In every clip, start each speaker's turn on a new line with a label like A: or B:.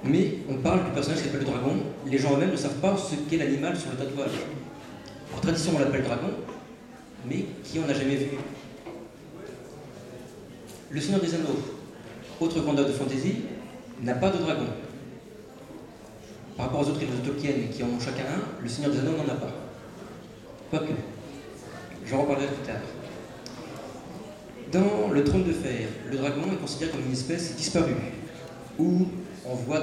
A: Mais on parle du personnage qui s'appelle le dragon. Les gens eux-mêmes ne savent pas ce qu'est l'animal sur le tatouage. En tradition, on l'appelle dragon, mais qui en a jamais vu? Le Seigneur des Anneaux, autre grande œuvre de fantasy, n'a pas de dragon. Par rapport aux autres livres de Tolkien qui en ont chacun un, le Seigneur des Anneaux n'en a pas. Quoique, j'en reparlerai plus tard. Dans le Trône de Fer, le dragon est considéré comme une espèce disparue, où on voit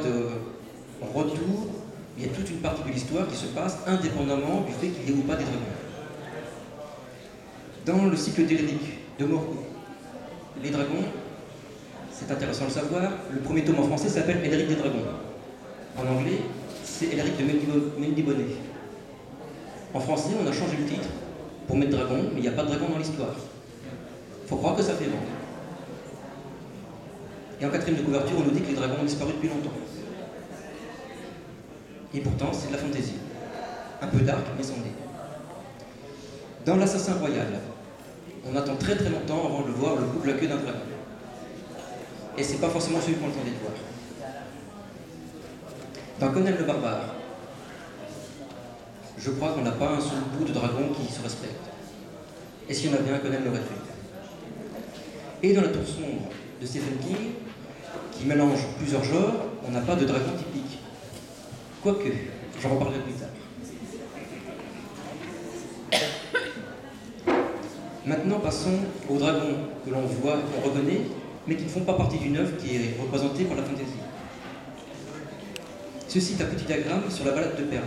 A: en retour, il y a toute une partie de l'histoire qui se passe indépendamment du fait qu'il y ait ou pas des dragons. Dans le cycle d'Elric de Morgoth, les dragons, c'est intéressant de le savoir, le premier tome en français s'appelle Elric des dragons. En anglais, c'est Elric de Mendibonnet. En français, on a changé le titre pour mettre dragon, mais il n'y a pas de dragon dans l'histoire. Il faut croire que ça fait vendre. Et en quatrième de couverture, on nous dit que les dragons ont disparu depuis longtemps. Et pourtant, c'est de la fantaisie. Un peu dark, mais c'en est. Dans l'Assassin Royal, on attend très très longtemps avant de voir le bout de la queue d'un dragon. Et c'est pas forcément celui qu'on attendait de voir. Dans Conan le Barbare, je crois qu'on n'a pas un seul bout de dragon qui se respecte. Et s'il y en avait un, Conan l'aurait fait. Et dans La Tour sombre de Stephen King, qui mélange plusieurs genres, on n'a pas de dragon typique. Quoique, j'en reparlerai plus tard. Maintenant, passons aux dragons que l'on voit, qu'on reconnaît, mais qui ne font pas partie d'une œuvre qui est représentée par la fantaisie. Ceci est un petit diagramme sur la balade de perles.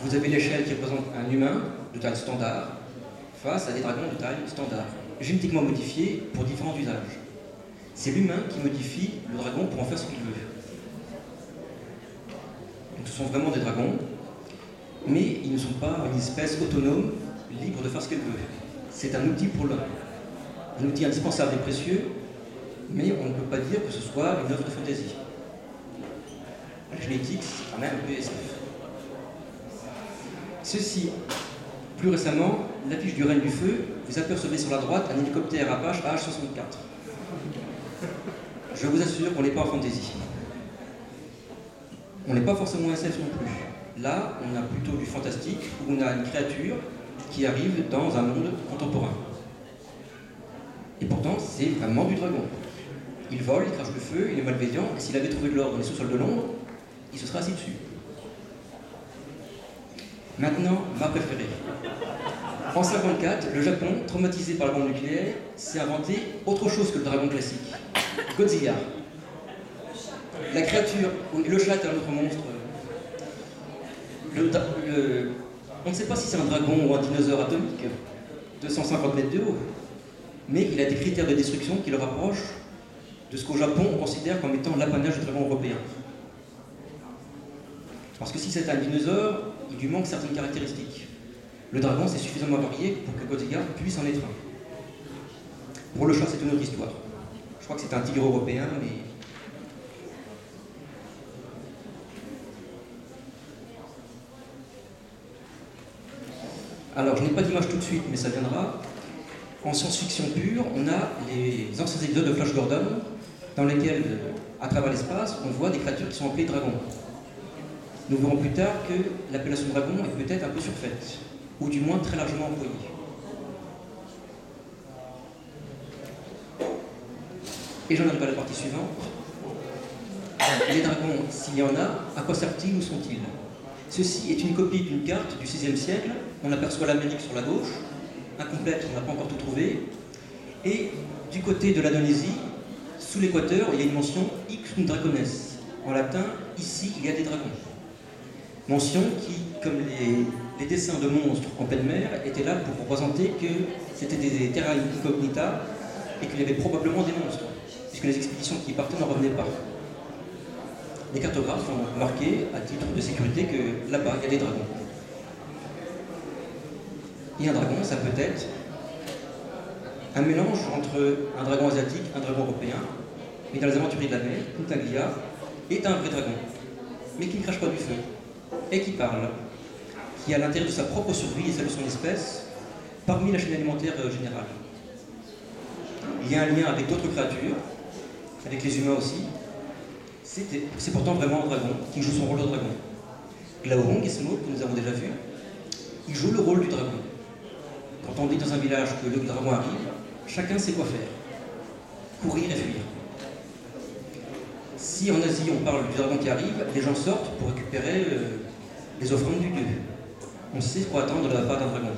A: Vous avez l'échelle qui représente un humain de taille standard face à des dragons de taille standard, génétiquement modifiés pour différents usages. C'est l'humain qui modifie le dragon pour en faire ce qu'il veut. Donc ce sont vraiment des dragons, mais ils ne sont pas une espèce autonome, libre de faire ce qu'elle veut. C'est un outil pour l'homme. Un outil indispensable et précieux, mais on ne peut pas dire que ce soit une œuvre de fantaisie. La génétique, c'est quand même un peu SF. Ceci, plus récemment, l'affiche du règne du feu, vous apercevez sur la droite un hélicoptère Apache AH-64. Je vous assure qu'on n'est pas en fantaisie. On n'est pas forcément SF non plus. Là, on a plutôt du fantastique, où on a une créature qui arrive dans un monde contemporain. Et pourtant, c'est vraiment du dragon. Il vole, il crache le feu, il est malveillant, et s'il avait trouvé de l'or dans les sous-sols de Londres, il se serait assis dessus. Maintenant, ma préférée. En 1954, le Japon, traumatisé par la bombe nucléaire, s'est inventé autre chose que le dragon classique. Godzilla. La créature, le chat est un autre monstre. On ne sait pas si c'est un dragon ou un dinosaure atomique, 250 mètres de haut, mais il a des critères de destruction qui le rapprochent de ce qu'au Japon on considère comme étant l'apanage du dragon européen. Parce que si c'est un dinosaure, il lui manque certaines caractéristiques. Le dragon, c'est suffisamment varié pour que Godzilla puisse en être un. Pour le chat, c'est une autre histoire. Je crois que c'est un tigre européen, mais... Alors, je n'ai pas d'image tout de suite, mais ça viendra. En science-fiction pure, on a les anciens épisodes de Flash Gordon, dans lesquels, à travers l'espace, on voit des créatures qui sont appelées dragons. Nous verrons plus tard que l'appellation dragon est peut-être un peu surfaite, ou du moins très largement employée. Et j'en arrive à la partie suivante. Les dragons, s'il y en a, à quoi servent-ils, où sont-ils? Ceci est une copie d'une carte du VIe siècle. On aperçoit l'Amérique sur la gauche, incomplète, on n'a pas encore tout trouvé. Et du côté de l'Indonésie, sous l'équateur, il y a une mention Hic Dragones. En latin, ici, il y a des dragons. Mention qui, comme les dessins de monstres en pleine mer, étaient là pour représenter que c'était des terra incognita et qu'il y avait probablement des monstres, puisque les expéditions qui partaient n'en revenaient pas. Les cartographes ont marqué, à titre de sécurité, que là-bas, il y a des dragons. Et un dragon, ça peut être un mélange entre un dragon asiatique et un dragon européen, mais dans les aventuriers de la mer, Puntaglia est un vrai dragon, mais qui ne crache pas du feu, et qui parle, qui a l'intérêt de sa propre survie et celle de son espèce, parmi la chaîne alimentaire générale. Il y a un lien avec d'autres créatures, avec les humains aussi. C'est pourtant vraiment un dragon qui joue son rôle de dragon. Glaurung, Gizmo, que nous avons déjà vu, il joue le rôle du dragon. Quand on dit dans un village que le dragon arrive, chacun sait quoi faire. Courir et fuir. Si en Asie on parle du dragon qui arrive, les gens sortent pour récupérer les offrandes du dieu. On sait quoi attendre de la part d'un dragon.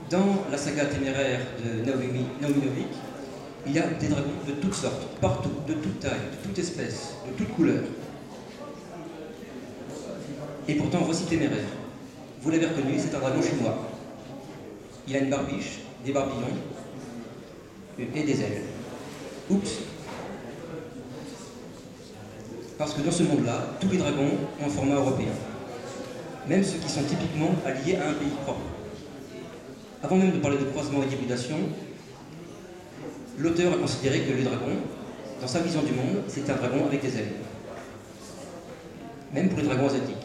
A: Dans la saga téméraire de Naomi Novik, il y a des dragons de toutes sortes, partout, de toute taille, de toute espèce, de toute couleur. Et pourtant, voici Téméraire. Vous l'avez reconnu, c'est un dragon chinois. Il a une barbiche, des barbillons et des ailes. Oups! Parce que dans ce monde-là, tous les dragons ont un format européen. Même ceux qui sont typiquement alliés à un pays propre. Avant même de parler de croisement et d'hybridation, l'auteur a considéré que le dragon, dans sa vision du monde, c'était un dragon avec des ailes. Même pour les dragons asiatiques.